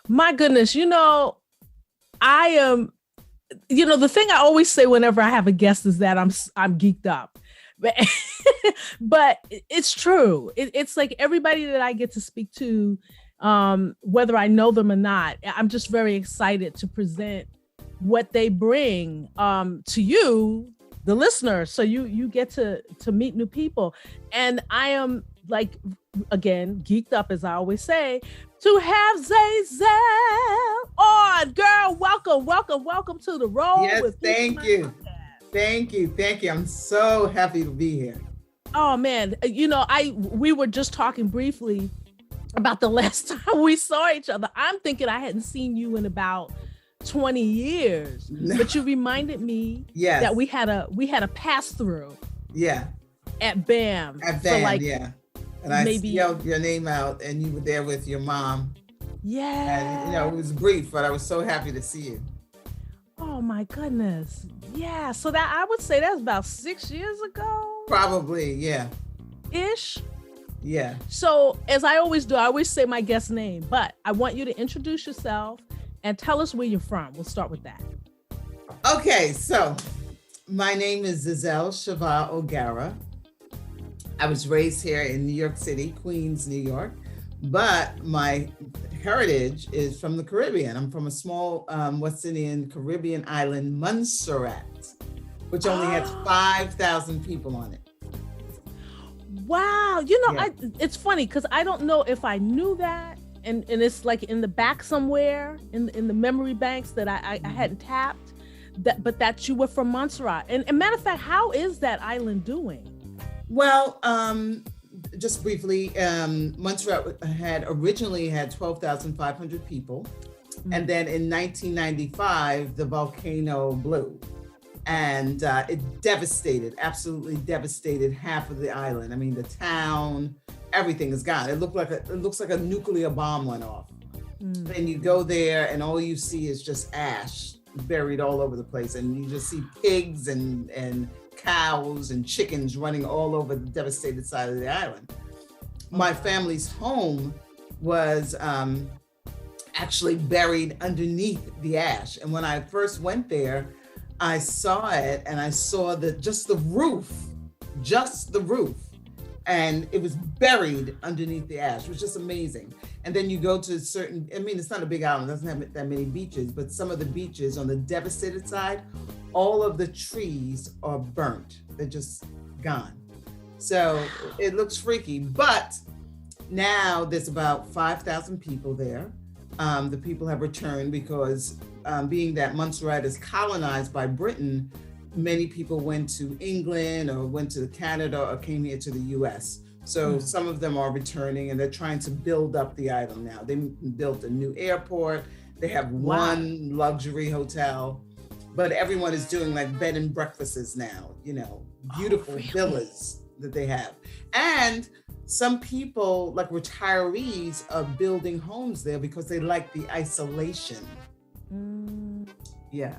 My goodness, I am, the thing I always say whenever I have a guest is that I'm geeked up. But it's true. It's like everybody that I get to speak to, whether I know them or not, I'm just very excited to present what they bring to you, the listener. So you get to meet new people. And I am, like, again, geeked up, as I always say, to have Zazel on. Girl, welcome to the Roll. Yes, thank you. Thank you. I'm so happy to be here. Oh man, we were just talking briefly about the last time we saw each other. I'm thinking I hadn't seen you in about 20 years, but you reminded me that we had a pass through. Yeah. At BAM. Yeah. And I yelled your name out, and you were there with your mom. Yeah. And it was brief, but I was so happy to see you. Oh my goodness. Yeah. So that, I would say that's about 6 years ago. Probably, yeah. Ish. Yeah. So as I always do, I always say my guest name, but I want you to introduce yourself and tell us where you're from. We'll start with that. Okay, so my name is Zazel O'Garra. I was raised here in New York City, Queens, New York, but my heritage is from the Caribbean. I'm from a small West Indian Caribbean island, Montserrat, which only has 5,000 people on it. Wow. It's funny because I don't know if I knew that, and it's like in the back somewhere in the memory banks that I hadn't tapped, but that you were from Montserrat. And matter of fact, how is that island doing? Well, just briefly, Montserrat originally had 12,500 people. Mm-hmm. And then in 1995, the volcano blew. And it absolutely devastated half of the island. I mean, the town, everything is gone. It looks like a nuclear bomb went off. Mm-hmm. And you go there and all you see is just ash buried all over the place. And you just see pigs and cows and chickens running all over the devastated side of the island. My family's home was actually buried underneath the ash. And when I first went there, I saw it and I saw just the roof. And it was buried underneath the ash. It was just amazing. And then you go to it's not a big island, it doesn't have that many beaches, but some of the beaches on the devastated side, all of the trees are burnt. They're just gone. So it looks freaky, but now there's about 5,000 people there. The people have returned because being that Montserrat is colonized by Britain, many people went to England or went to Canada or came here to the US. So some of them are returning and they're trying to build up the island now. They built a new airport. They have one luxury hotel, but everyone is doing like bed and breakfasts now, beautiful villas that they have. And some people, like retirees, are building homes there because they like the isolation. Yeah.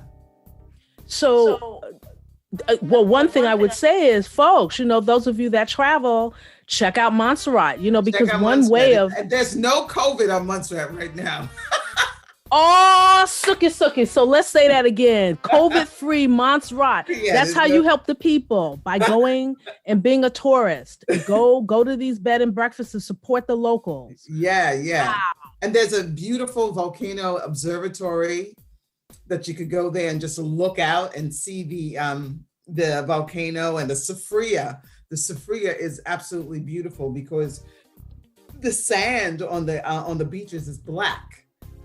So one thing I would say is, folks, those of you that travel, check out Montserrat, because one way of... There's no COVID on Montserrat right now. Oh, sucky. So let's say that again. COVID-free Montserrat. Yeah, that's how you help the people, by going and being a tourist. Go to these bed and breakfasts and support the locals. Yeah. Wow. And there's a beautiful volcano observatory that you could go there and just look out and see the volcano and the Sophria. The Sophria is absolutely beautiful because the sand on the beaches is black.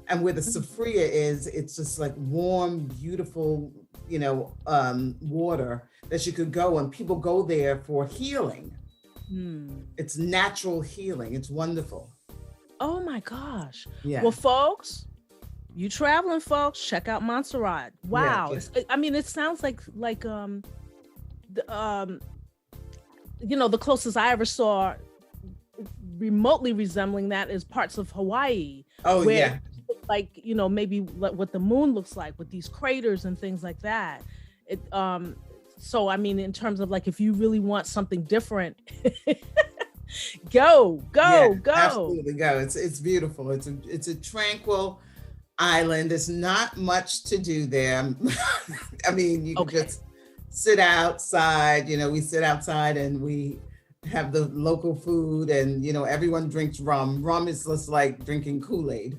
And where the Sophria is, it's just like warm, beautiful, water that you could go, and people go there for healing. It's natural healing. It's wonderful. Oh my gosh. Yeah. Well, folks, you traveling folks, check out Montserrat. Wow. Yeah. It sounds like the closest I ever saw remotely resembling that is parts of Hawaii. Oh, yeah. Like, maybe what the moon looks like with these craters and things like that. So, in terms of like, if you really want something different, Go, Yeah, go, go. absolutely go. It's beautiful. It's a tranquil island. There's not much to do there. I mean, you can just sit outside. You know, we sit outside and we have the local food, and you know, everyone drinks rum. Rum is just like drinking Kool-Aid.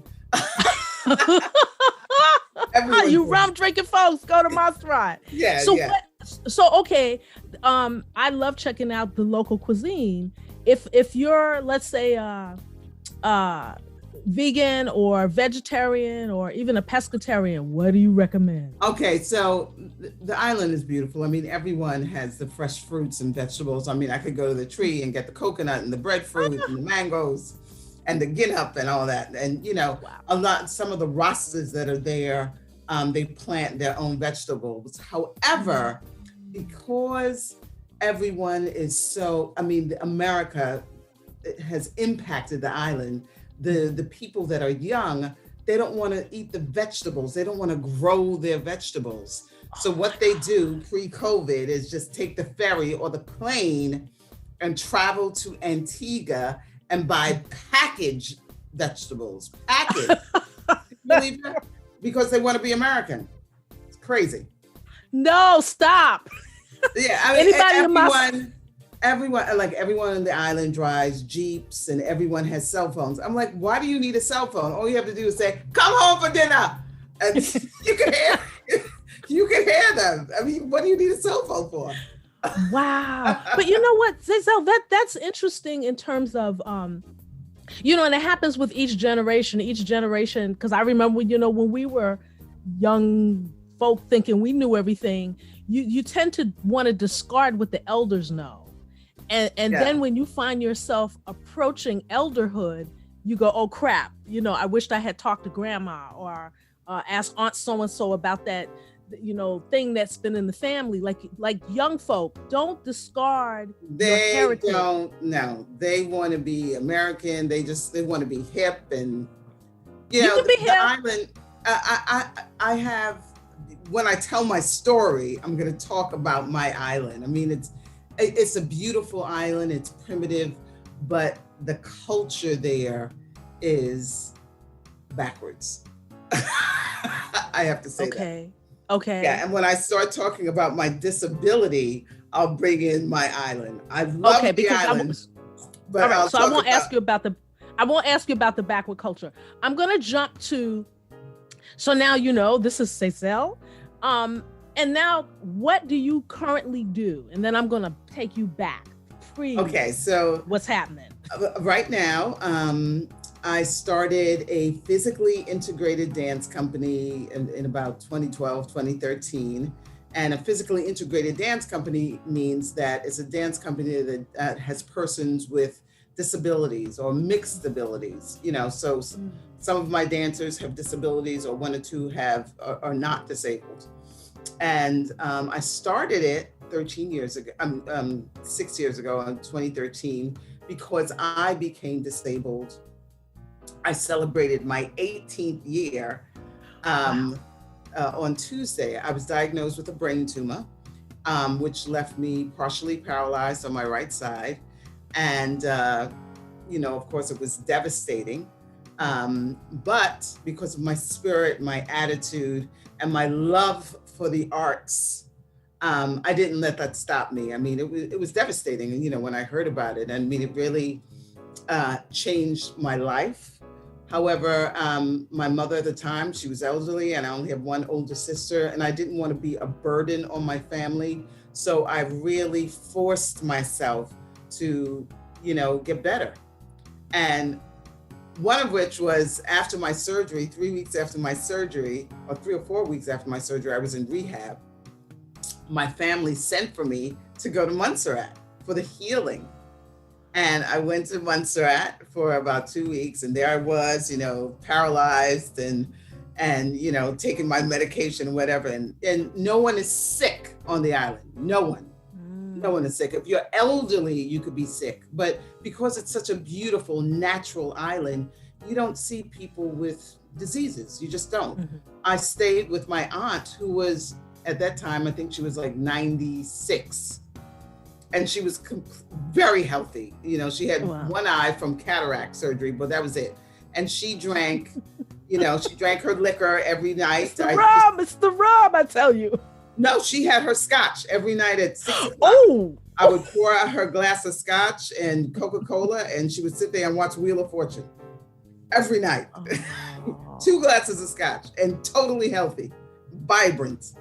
You rum drinking folks, go to Montserrat. Yeah. So yeah. Okay. I love checking out the local cuisine. If you're, let's say, vegan or vegetarian or even a pescatarian, what do you recommend? Okay, so the island is beautiful. I mean, everyone has the fresh fruits and vegetables. I mean, I could go to the tree and get the coconut and the breadfruit and the mangoes and the ginnup and all that. And you know, some of the rastas that are there, they plant their own vegetables. However, because everyone is so, I mean, America has impacted the island. The people that are young, they don't want to eat the vegetables. They don't want to grow their vegetables. So what they do pre-COVID is just take the ferry or the plane and travel to Antigua and buy packaged vegetables. Packaged. Believe that? Because they want to be American. It's crazy. No, stop. Yeah, I mean, everyone on the island drives Jeeps and everyone has cell phones. I'm like, why do you need a cell phone? All you have to do is say, "Come home for dinner," and you can hear them. I mean, what do you need a cell phone for? Wow. But you know what, Zazel, that's interesting in terms of, you know, and it happens with each generation, because I remember, you know, when we were young folk thinking we knew everything, you tend to want to discard what the elders know. And then when you find yourself approaching elderhood, you go, oh crap, you know, I wished I had talked to grandma or asked Aunt so-and-so about that, you know, thing that's been in the family. Like young folk, don't discard your heritage. They want to be American. They want to be hip, and you know, can be the hip. island. I have, when I tell my story, I'm going to talk about my island. I mean, it's a beautiful island. It's primitive, but the culture there is backwards. I have to say that. Okay. Yeah, and when I start talking about my disability, I'll bring in my island. I love the island. But I won't ask you about the backward culture. I'm gonna jump to. So now you know this is Zazel. And now what do you currently do? And then I'm gonna take you back. So what's happening right now? I started a physically integrated dance company in about 2012, 2013. And a physically integrated dance company means that it's a dance company that has persons with disabilities or mixed abilities. You know, so some of my dancers have disabilities, or one or two are not disabled. And I started it 6 years ago, in 2013, because I became disabled. I celebrated my 18th year on Tuesday. I was diagnosed with a brain tumor, which left me partially paralyzed on my right side. And, you know, of course, it was devastating. But because of my spirit, my attitude, and my love for the arts, I didn't let that stop me. I mean, it was devastating. And, you know, when I heard about it, I mean, it really changed my life. However, my mother at the time, she was elderly, and I only have one older sister, and I didn't want to be a burden on my family. So I really forced myself to, you know, get better. And one of which was after my surgery, 3 weeks after my surgery, or 3 or 4 weeks after my surgery, I was in rehab. My family sent for me to go to Montserrat for the healing. And I went to Montserrat for about 2 weeks, and there I was, you know, paralyzed and you know, taking my medication and whatever. And no one is sick on the island. No one is sick. If you're elderly, you could be sick. But because it's such a beautiful, natural island, you don't see people with diseases. You just don't. Mm-hmm. I stayed with my aunt, who was, at that time, I think she was like 96. and she was very healthy. You know, she had Wow. one eye from cataract surgery, but that was it. And she drank, you know, she drank her liquor every night. It's the rum, I tell you. No, she had her scotch every night at 6:00. Oh, I would pour out her glass of scotch and Coca-Cola, and she would sit there and watch Wheel of Fortune every night. oh. 2 glasses of scotch, and totally healthy, vibrant.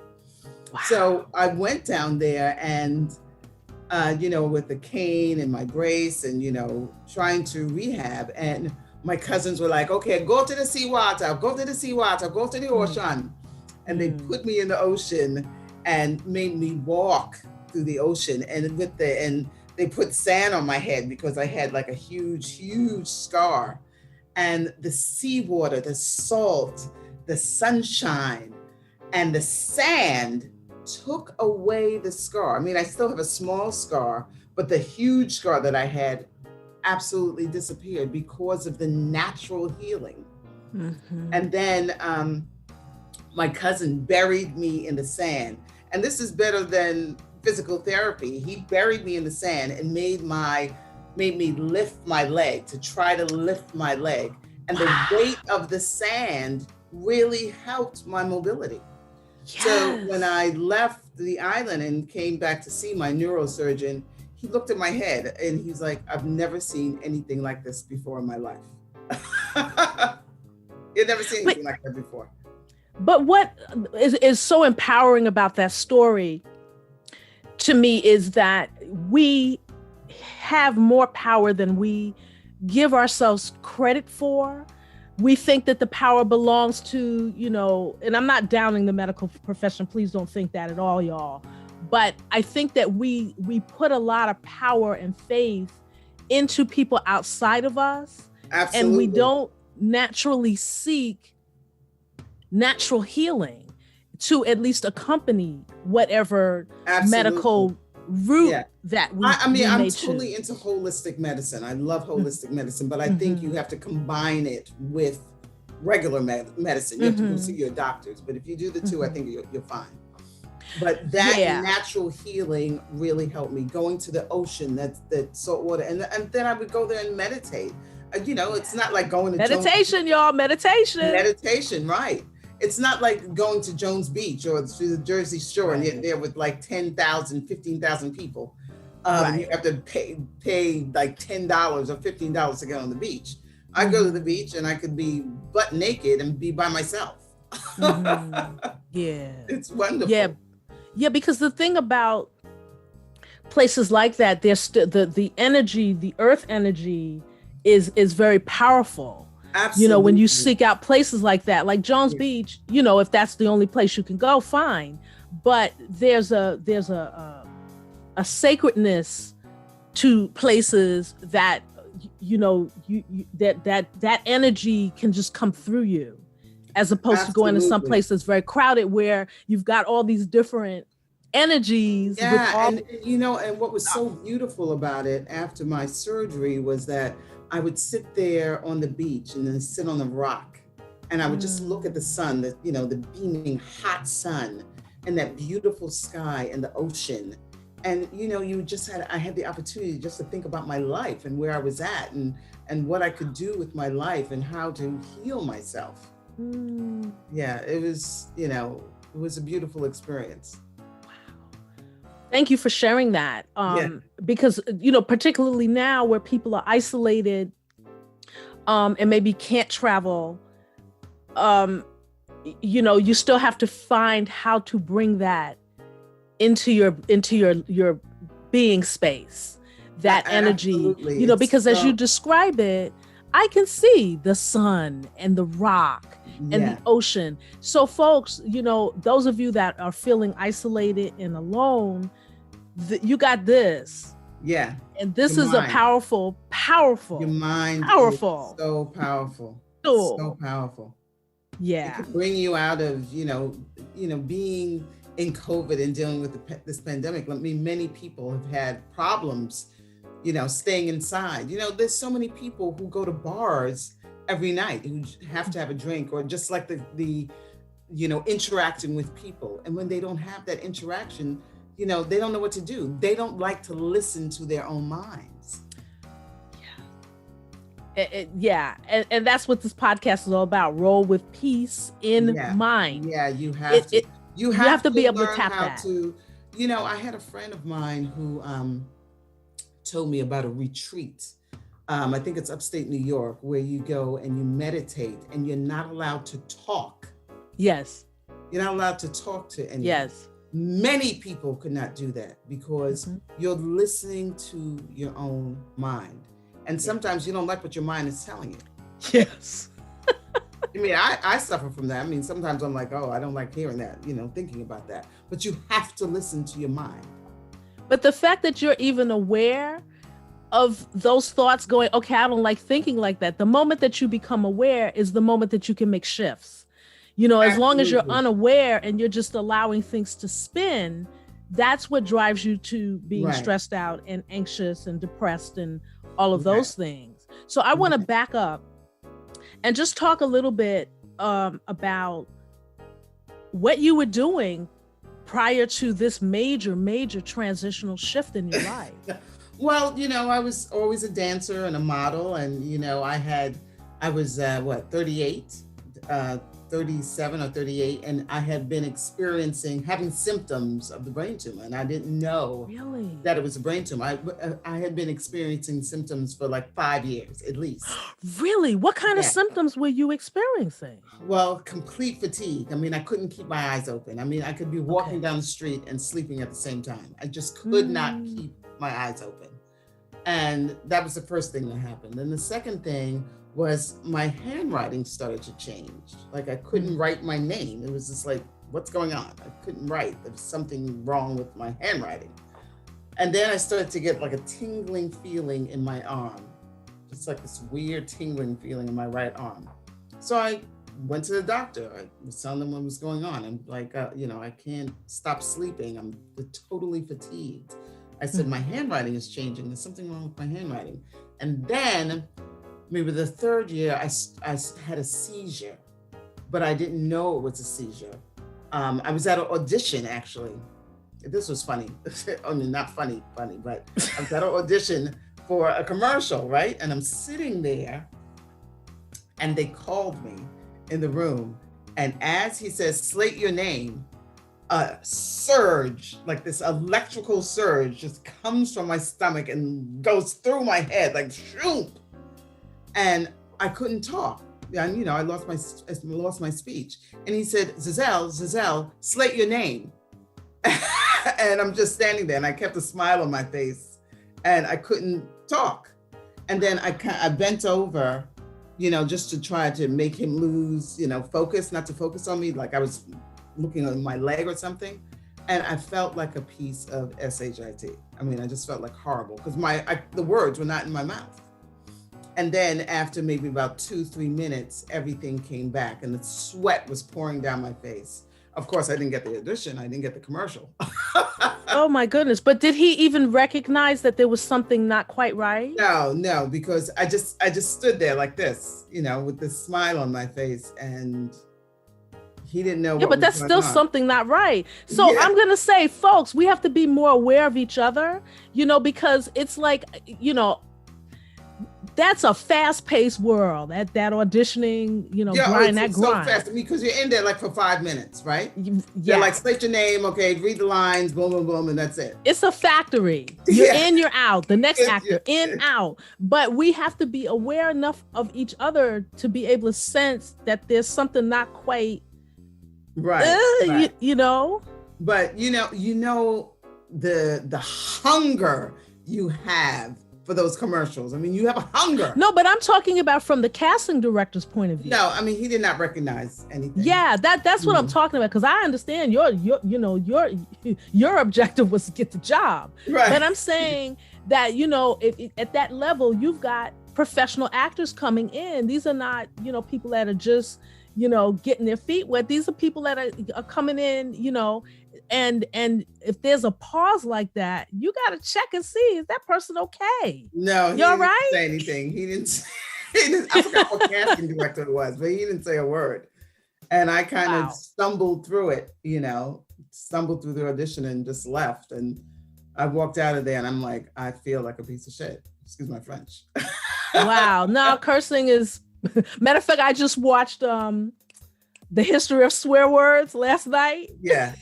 Wow. So I went down there and, you know, with the cane and my brace and, you know, trying to rehab. And my cousins were like, okay, go to the seawater, go to the seawater, go to the ocean. And they put me in the ocean and made me walk through the ocean. And they put sand on my head because I had like a huge scar. And the seawater, the salt, the sunshine, and the sand took away the scar. I mean, I still have a small scar, but the huge scar that I had absolutely disappeared because of the natural healing. Mm-hmm. And then my cousin buried me in the sand. And this is better than physical therapy. He buried me in the sand and made me lift my leg, to try to lift my leg. And the weight of the sand really helped my mobility. Yes. So when I left the island and came back to see my neurosurgeon, he looked at my head and he's like, I've never seen anything like this before in my life. You've never seen anything like that before. But what is so empowering about that story to me is that we have more power than we give ourselves credit for. We think that the power belongs to, you know, and I'm not downing the medical profession. Please don't think that at all, y'all. But I think that we put a lot of power and faith into people outside of us. Absolutely. And we don't naturally seek natural healing to at least accompany whatever medical route that we I'm totally into holistic medicine. I love holistic medicine, but I think you have to combine it with regular medicine. You have to go see your doctors, but if you do the two, I think you're fine. But that natural healing really helped me. Going to the ocean, that salt water, and then I would go there and meditate. You know, it's not like going to meditation, y'all. Meditation, right? It's not like going to Jones Beach or to the Jersey Shore and you're there with like 10,000, 15,000 people. You have to pay like $10 or $15 to get on the beach. I go to the beach and I could be butt naked and be by myself. Yeah. It's wonderful. Yeah, because the thing about places like that, there's the energy, the earth energy is very powerful. Absolutely. You know, when you seek out places like that, like Jones Beach, you know, if that's the only place you can go, fine. But there's a sacredness to places that, you know, that energy can just come through you, as opposed to going to some place that's very crowded where you've got all these different energies. Yeah, and you know, and what was so beautiful about it after my surgery was that I would sit there on the beach and then sit on a rock, and I would just look at the sun, the beaming hot sun, and that beautiful sky and the ocean. And you know, I had the opportunity just to think about my life and where I was at and what I could do with my life and how to heal myself. Yeah, it was a beautiful experience. Thank you for sharing that. Because, you know, particularly now where people are isolated and maybe can't travel, you know, you still have to find how to bring that into your being space, that energy, absolutely. You know, because as you describe it, I can see the sun and the rock and the ocean. So folks, you know, those of you that are feeling isolated and alone, you got this. Yeah. And this is a powerful. Your mind powerful. Is so powerful. So powerful. Yeah. It can bring you out of, you know, being in COVID and dealing with this pandemic. I mean, many people have had problems, you know, staying inside. You know, there's so many people who go to bars every night who have to have a drink, or just like the you know, interacting with people. And when they don't have that interaction, you know, they don't know what to do. They don't like to listen to their own minds. Yeah. And that's what this podcast is all about. Roll with peace in mind. Yeah, you have to. You have to be able to learn tap how that. to, you know, I had a friend of mine who told me about a retreat. I think it's upstate New York, where you go and you meditate and you're not allowed to talk. Yes. You're not allowed to talk to anyone. Yes. Many people could not do that because you're listening to your own mind. And sometimes you don't like what your mind is telling you. Yes. I mean, I suffer from that. I mean, sometimes I'm like, oh, I don't like hearing that, you know, thinking about that. But you have to listen to your mind. But the fact that you're even aware of those thoughts going, okay, I don't like thinking like that. The moment that you become aware is the moment that you can make shifts. You know, as long as you're unaware and you're just allowing things to spin, that's what drives you to being stressed out and anxious and depressed and all of those things. So I want to back up and just talk a little bit about what you were doing prior to this major transitional shift in your life. Well, you know, I was always a dancer and a model, and you know, I was 38, 37 or 38, and I had been having symptoms of the brain tumor, and I didn't know that it was a brain tumor. I had been experiencing symptoms for like 5 years at least. Really? What kind of symptoms were you experiencing? Well, complete fatigue. I mean, I couldn't keep my eyes open. I mean, I could be walking down the street and sleeping at the same time. I just could not keep my eyes open. And that was the first thing that happened. And the second thing was my handwriting started to change. Like I couldn't write my name. It was just like, what's going on? I couldn't write. There was something wrong with my handwriting. And then I started to get like a tingling feeling in my arm. Just like this weird tingling feeling in my right arm. So I went to the doctor. I was telling them what was going on. I'm like, you know, I can't stop sleeping. I'm totally fatigued. I said, my handwriting is changing. There's something wrong with my handwriting. And then maybe the third year, I had a seizure, but I didn't know it was a seizure. I was at an audition, actually. This was funny. I mean, not funny, but I was at an audition for a commercial, right? And I'm sitting there, and they called me in the room. And as he says, slate your name, a surge, like this electrical surge just comes from my stomach and goes through my head, like shoop. And I couldn't talk. And, you know, I lost my speech. And he said, Zazel, slate your name. And I'm just standing there, and I kept a smile on my face, and I couldn't talk. And then I bent over, you know, just to try to make him lose, you know, focus, not to focus on me, like I was looking at my leg or something. And I felt like a piece of SHIT. I mean, I just felt like horrible because the words were not in my mouth. And then after maybe about 2-3 minutes, everything came back and the sweat was pouring down my face. Of course, I didn't get the audition. I didn't get the commercial. Oh my goodness. But did he even recognize that there was something not quite right? No, because I just stood there like this, you know, with this smile on my face, and he didn't know. Yeah, but that's still something not right. So I'm going to say, folks, we have to be more aware of each other, you know, because it's like, you know, that's a fast-paced world. That auditioning, you know, grind. So fast. I mean, because you're in there like for 5 minutes, right? Yeah. You're like, slate your name, okay, read the lines, boom, boom, boom, and that's it. It's a factory. You're in, you're out. The next actor, in, out. But we have to be aware enough of each other to be able to sense that there's something not quite right. You know. But you know the hunger you have for those commercials. I mean, you have a hunger. No, but I'm talking about from the casting director's point of view. No, I mean, he did not recognize anything. Yeah, that's what I'm talking about, because I understand your objective was to get the job. Right. But I'm saying that, you know, if at that level, you've got professional actors coming in. These are not, you know, people that are just, you know, getting their feet wet. These are people that are coming in, you know, and if there's a pause like that, you got to check and see, is that person okay? No, you all right? Say anything. He didn't. I forgot what casting director it was, but he didn't say a word. And I kind of Wow. stumbled through it, stumbled through the audition and just left. And I walked out of there and I'm like, I feel like a piece of shit. Excuse my French. Wow. No, cursing is matter of fact, I just watched the history of swear words last night. Yeah.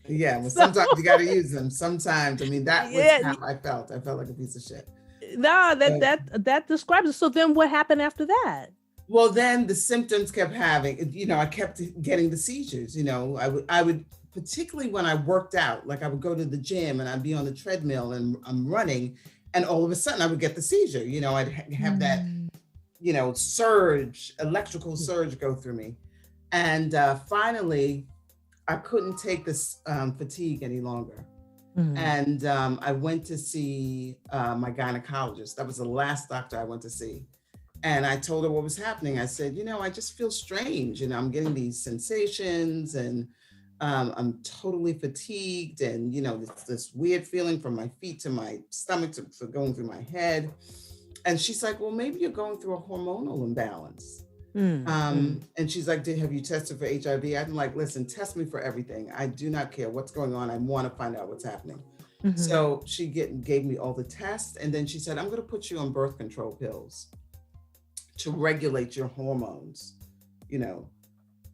Yeah. Well, So, sometimes you got to use them. Sometimes, I mean, that was yeah, how I felt. I felt like a piece of shit. no, But, that describes it. So then what happened after that? well, then the symptoms kept having, I kept getting the seizures, I would, particularly when I worked out, like I would go to the gym and I'd be on the treadmill and I'm running, and all of a sudden I would get the seizure, I'd have that, surge, electrical surge go through me. And finally, I couldn't take this fatigue any longer. And I went to see my gynecologist. That was the last doctor I went to see. And I told her what was happening. I said, I just feel strange. I'm getting these sensations and I'm totally fatigued. And, this weird feeling from my feet to my stomach to going through my head. And she's like, well, maybe you're going through a hormonal imbalance. And she's like, have you tested for HIV? I'm like, listen, test me for everything. I do not care what's going on. I want to find out what's happening. So she gave me all the tests. And then she said, I'm going to put you on birth control pills to regulate your hormones,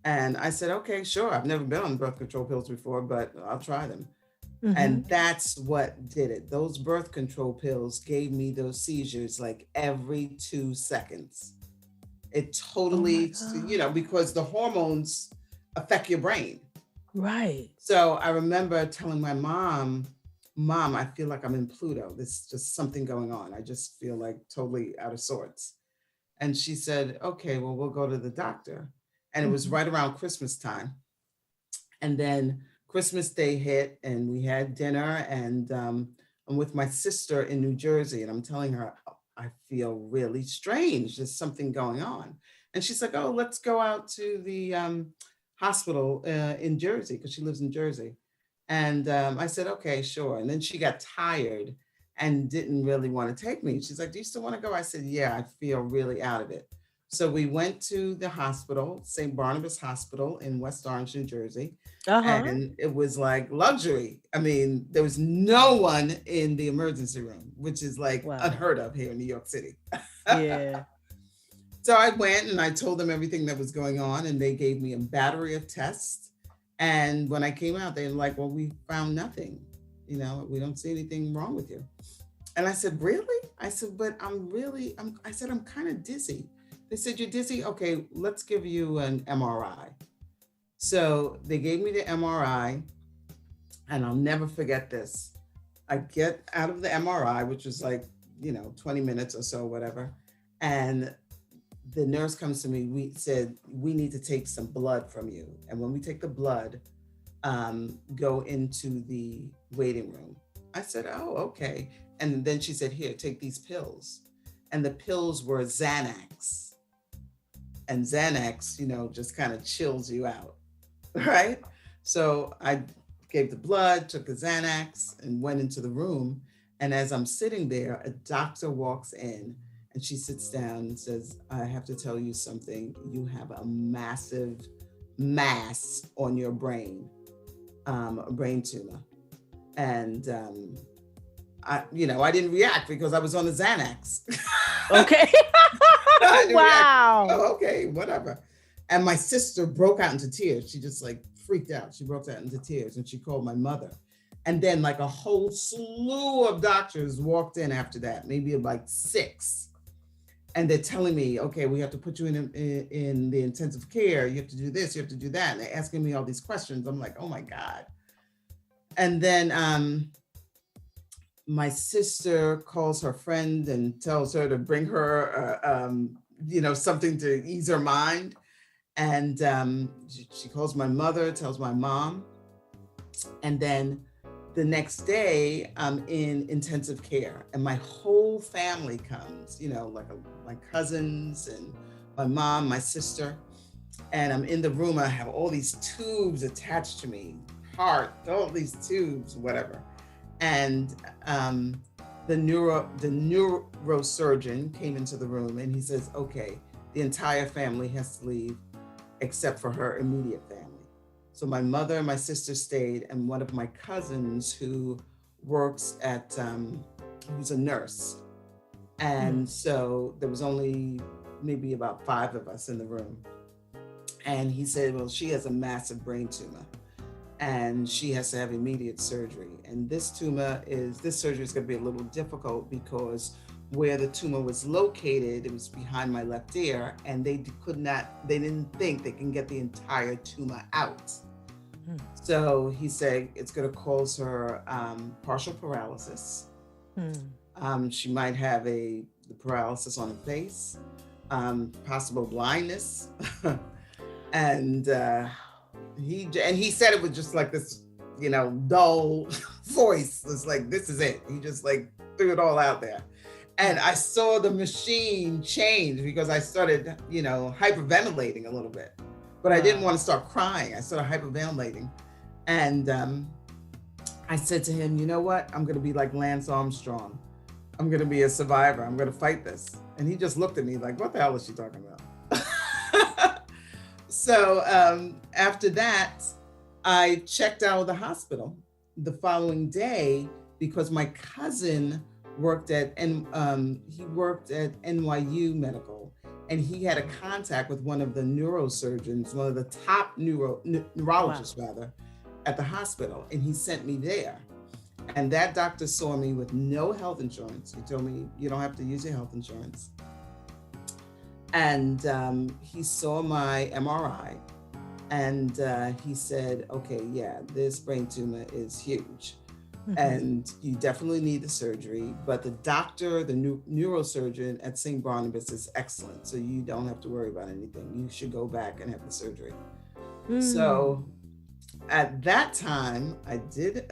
And I said, okay, sure. I've never been on birth control pills before, but I'll try them. And that's what did it. Those birth control pills gave me those seizures like every 2 seconds. It totally, because the hormones affect your brain. Right. So I remember telling my mom, I feel like I'm in Pluto. There's just something going on. I just feel like totally out of sorts. And she said, okay, well, we'll go to the doctor. And it was right around Christmas time. And then Christmas Day hit and we had dinner, and I'm with my sister in New Jersey, and I'm telling her, I feel really strange. There's something going on. And she's like, oh, let's go out to the hospital in Jersey, because she lives in Jersey. And I said, okay, sure. And then she got tired and didn't really want to take me. She's like, do you still want to go? I said, yeah, I feel really out of it. So we went to the hospital, St. Barnabas Hospital in West Orange, New Jersey. And it was like luxury. I mean, there was no one in the emergency room, which is like unheard of here in New York City. Yeah. So I went and I told them everything that was going on, and they gave me a battery of tests. And when I came out, they were like, well, we found nothing. We don't see anything wrong with you. And I said, really? I said, but I'm kind of dizzy. They said, you're dizzy? Okay, let's give you an MRI. So they gave me the MRI, and I'll never forget this. I get out of the MRI, which was like, 20 minutes or so, whatever. And the nurse comes to me, we said, we need to take some blood from you. And when we take the blood, go into the waiting room. I said, oh, okay. And then she said, here, take these pills. And the pills were Xanax. And Xanax, just kind of chills you out, right? So I gave the blood, took the Xanax, and went into the room. And as I'm sitting there, a doctor walks in, and she sits down and says, I have to tell you something. You have a massive mass on your brain, a brain tumor. And I didn't react because I was on the Xanax. Okay. Wow. Oh, okay, whatever. And my sister broke out into tears. She just like freaked out. She broke out into tears, and she called my mother. And then like a whole slew of doctors walked in after that, maybe like 6. And they're telling me, okay, we have to put you in the intensive care. You have to do this, you have to do that. And they're asking me all these questions. I'm like, oh my God. And then my sister calls her friend and tells her to bring her, something to ease her mind. And she calls my mother, tells my mom. And then the next day, I'm in intensive care, and my whole family comes, my cousins and my mom, my sister. And I'm in the room, I have all these tubes attached to me, heart, all these tubes, whatever. And the neurosurgeon came into the room, and he says, okay, the entire family has to leave except for her immediate family. So my mother and my sister stayed, and one of my cousins who works at, who's a nurse. And so there was only maybe about 5 of us in the room. And he said, well, she has a massive brain tumor and she has to have immediate surgery. And this surgery is going to be a little difficult because where the tumor was located, it was behind my left ear, and they didn't think they can get the entire tumor out. So he said it's going to cause her partial paralysis. She might have the paralysis on her face, possible blindness. And he said it was just like this, dull voice. It's like, this is it. He just like threw it all out there. And I saw the machine change because I started, hyperventilating a little bit, but I didn't want to start crying. I started hyperventilating. And I said to him, you know what? I'm going to be like Lance Armstrong. I'm going to be a survivor. I'm going to fight this. And he just looked at me like, what the hell is she talking about? So after that, I checked out of the hospital the following day because my cousin worked at NYU Medical, and he had a contact with one of the neurosurgeons, one of the top neurologists rather, at the hospital, and he sent me there. And that doctor saw me with no health insurance. He told me, you don't have to use your health insurance. And he saw my MRI, and he said, okay, yeah, this brain tumor is huge. And you definitely need the surgery, but the doctor, the neurosurgeon at St. Barnabas is excellent. So you don't have to worry about anything. You should go back and have the surgery. So at that time, I did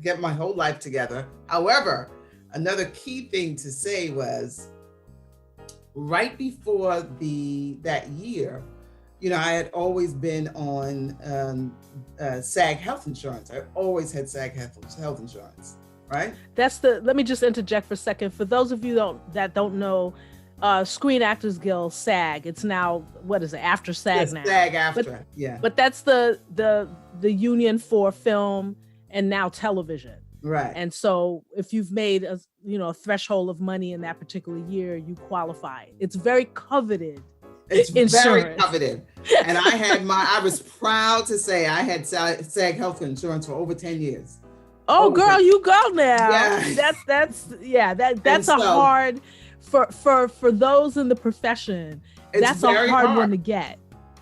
get my whole life together. However, another key thing to say was right before that year, I had always been on SAG health insurance. I always had SAG health insurance, right? Let me just interject for a second. For those of you that don't know, Screen Actors Guild, SAG, it's now, what is it, after SAG now? SAG after, yeah. But that's the union for film and now television. Right. And so if you've made a threshold of money in that particular year, you qualify. It's very coveted. It's insurance. Very coveted. And I was proud to say I had SAG health insurance for over 10 years. Oh, girl, you go now. Yeah. That's a hard, for those in the profession, that's a hard one to get.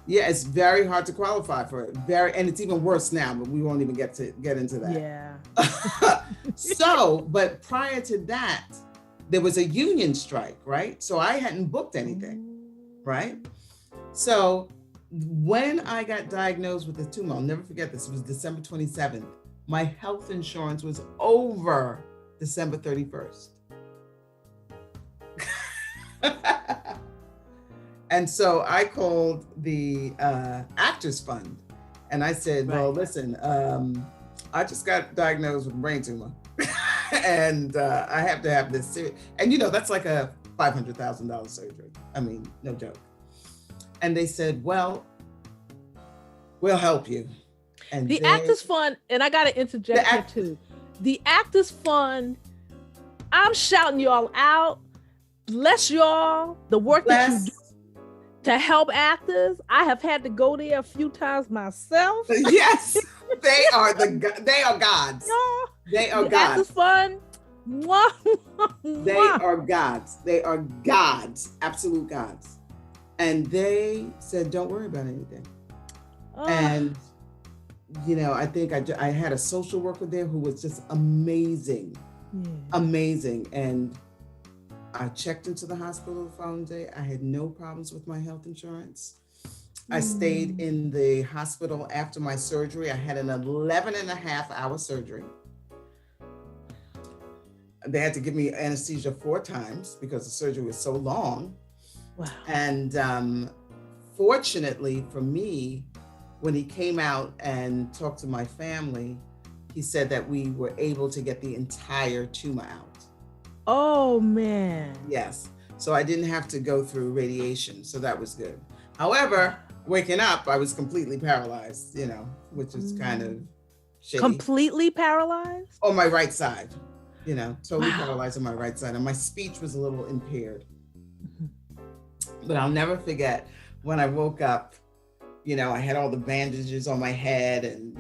Yeah, it's very hard to qualify for it. And it's even worse now, but we won't even get into that. Yeah. But prior to that, there was a union strike, right? So I hadn't booked anything, right? So when I got diagnosed with the tumor, I'll never forget this, it was December 27th. My health insurance was over December 31st. And so I called the Actors Fund, and I said, well, listen, I just got diagnosed with brain tumor and I have to have this serious. And that's like a $500,000 surgery. I mean, no joke. And they said, well, we'll help you. And the Actors Fund, and I got to interject here too. The Actors Fund, I'm shouting y'all out. Bless y'all. The work that you do to help actors. I have had to go there a few times myself. Yes, they are gods. They are gods. Actors Fund. They are gods. They are gods, absolute gods. And they said, don't worry about anything. And I think I had a social worker there who was just amazing, amazing. And I checked into the hospital the following day. I had no problems with my health insurance. I stayed in the hospital after my surgery. I had an 11.5-hour surgery. They had to give me anesthesia 4 times because the surgery was so long. Wow. And fortunately for me, when he came out and talked to my family, he said that we were able to get the entire tumor out. Oh, man. Yes. So I didn't have to go through radiation. So that was good. However, waking up, I was completely paralyzed, which is kind of shady. Completely paralyzed? On my right side, totally paralyzed on my right side. And my speech was a little impaired. But I'll never forget when I woke up, I had all the bandages on my head and,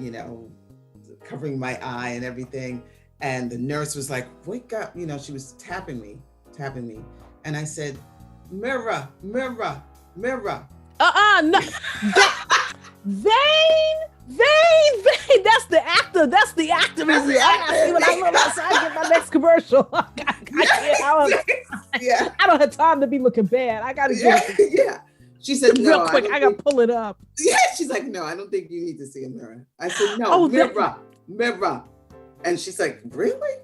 covering my eye and everything. And the nurse was like, wake up. She was tapping me. And I said, mirror, mirror, mirror. No. Vein. That's the actor. That's the actor. I see what I look like so I get my next commercial. I don't have time to be looking bad. I got to get it. Yeah. She said, no. Real quick, I got to pull it up. Yeah. She's like, no, I don't think you need to see a mirror. I said, no, mirror. And she's like, really?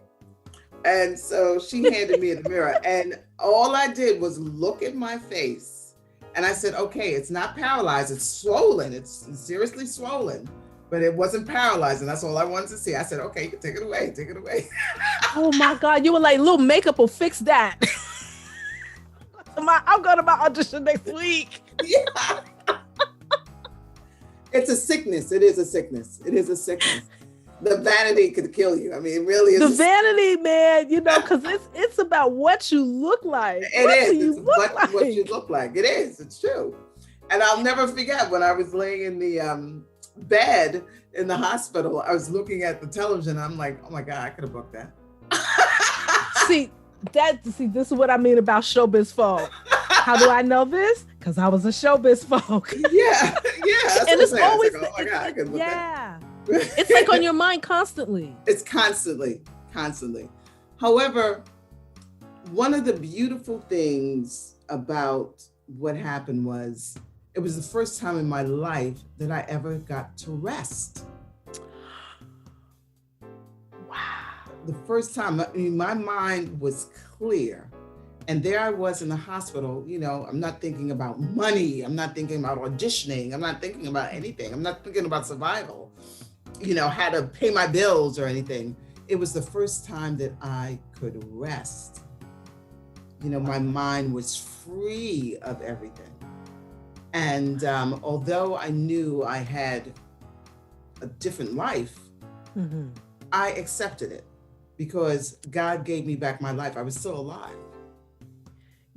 And so she handed me the mirror. And all I did was look at my face. And I said, okay, it's not paralyzed. It's swollen. It's seriously swollen. But it wasn't paralyzed. And that's all I wanted to see. I said, okay, take it away. Take it away. Oh my God. You were like, little makeup will fix that. I'm going to my audition next week. Yeah. It's a sickness. It is a sickness. The vanity could kill you. I mean, it really is. The vanity, man, because it's about what you look like. What you look like. It is. It's true. And I'll never forget when I was laying in the bed in the hospital, I was looking at the television. I'm like, oh my God, I could have booked that. See, this is what I mean about showbiz folk. How do I know this? Because I was a showbiz folk. Yeah. And it's always, like, oh my God, I could book that. It's like on your mind constantly. It's constantly. However, one of the beautiful things about what happened was it was the first time in my life that I ever got to rest. Wow. The first time, my mind was clear. And there I was in the hospital, I'm not thinking about money. I'm not thinking about auditioning. I'm not thinking about anything. I'm not thinking about survival. How to pay my bills or anything. It was the first time that I could rest. My mind was free of everything. And although I knew I had a different life, I accepted it because God gave me back my life. I was still alive.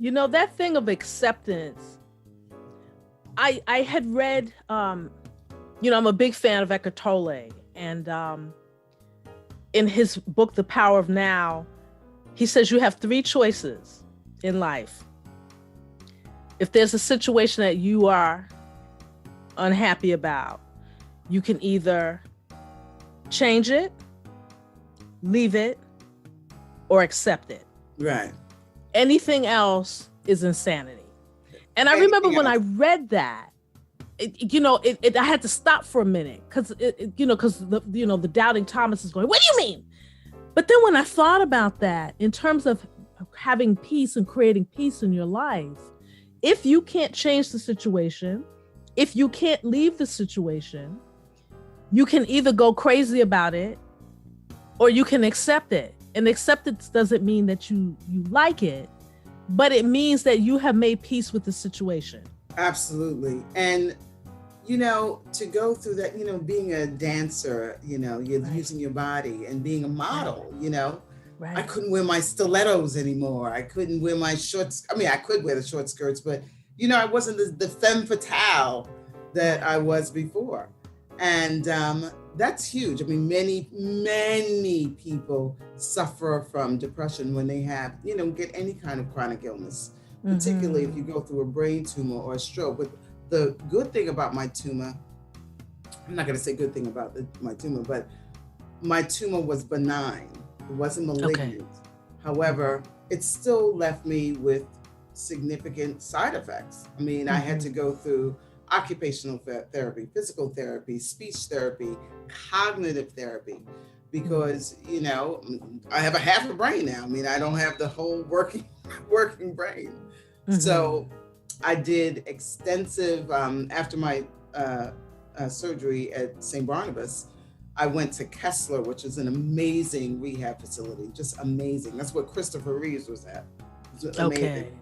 That thing of acceptance, I had read, I'm a big fan of Eckhart Tolle, and in his book, The Power of Now, he says you have 3 choices in life. If there's a situation that you are unhappy about, you can either change it, leave it, or accept it. Right. Anything else is insanity. And I remember when I read that, I had to stop for a minute because the doubting Thomas is going, what do you mean? But then when I thought about that in terms of having peace and creating peace in your life, if you can't change the situation, if you can't leave the situation, you can either go crazy about it or you can accept it. And acceptance doesn't mean that you like it, but it means that you have made peace with the situation. Absolutely. And, to go through that, being a dancer, you're using your body, and being a model, Right. I couldn't wear my stilettos anymore. I couldn't wear my shorts. I mean, I could wear the short skirts, but, I wasn't the femme fatale that I was before. And that's huge. I mean, many people suffer from depression when they have, get any kind of chronic illness, particularly if you go through a brain tumor or a stroke. But the good thing about my tumor, I'm not going to say good thing about my tumor, but my tumor was benign. It wasn't malignant. Okay. However, it still left me with significant side effects. I mean, I had to go through occupational therapy, physical therapy, speech therapy, cognitive therapy, because, I have a half a brain now. I mean, I don't have the whole working brain. So I did extensive, after my surgery at St. Barnabas, I went to Kessler, which is an amazing rehab facility, just amazing. That's what Christopher Reeves was at. It was amazing.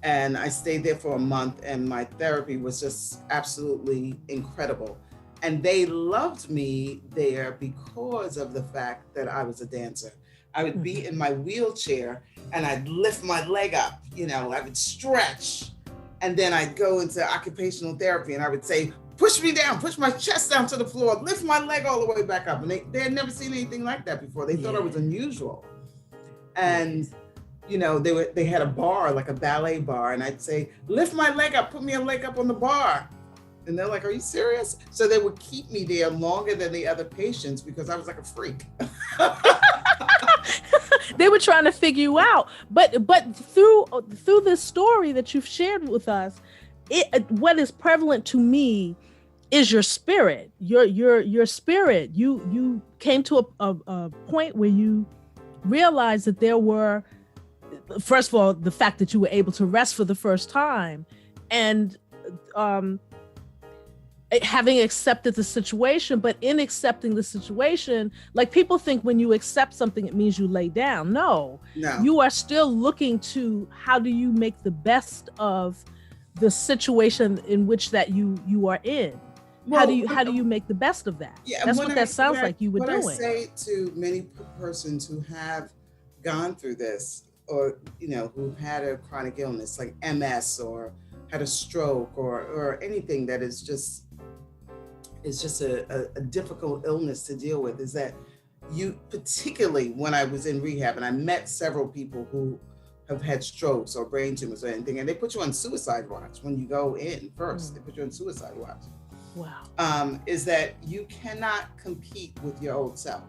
And I stayed there for a month, and my therapy was just absolutely incredible. And they loved me there because of the fact that I was a dancer. I would be in my wheelchair and I'd lift my leg up, I would stretch. And then I'd go into occupational therapy and I would say, push me down, push my chest down to the floor, lift my leg all the way back up. And they had never seen anything like that before. They thought I was unusual. And they had a bar, like a ballet bar, and I'd say, lift my leg up, put me a leg up on the bar. And they're like, are you serious? So they would keep me there longer than the other patients because I was like a freak. They were trying to figure you out. But through this story that you've shared with us, what is prevalent to me is your spirit, your spirit. You came to a point where you realized that there were, first of all, the fact that you were able to rest for the first time, and having accepted the situation. But in accepting the situation, like, people think when you accept something, it means you lay down. No, you are still looking to how do you make the best of the situation in which that you are in. Well, how do you make the best of that? Yeah, that's what that sounds like you were doing. What I say to many persons who have gone through this, or who've had a chronic illness like MS or had a stroke or anything that is just a difficult illness to deal with, is that particularly when I was in rehab and I met several people who have had strokes or brain tumors or anything, and they put you on suicide watch when you go in first. They put you on suicide watch. Wow. Is that you cannot compete with your old self.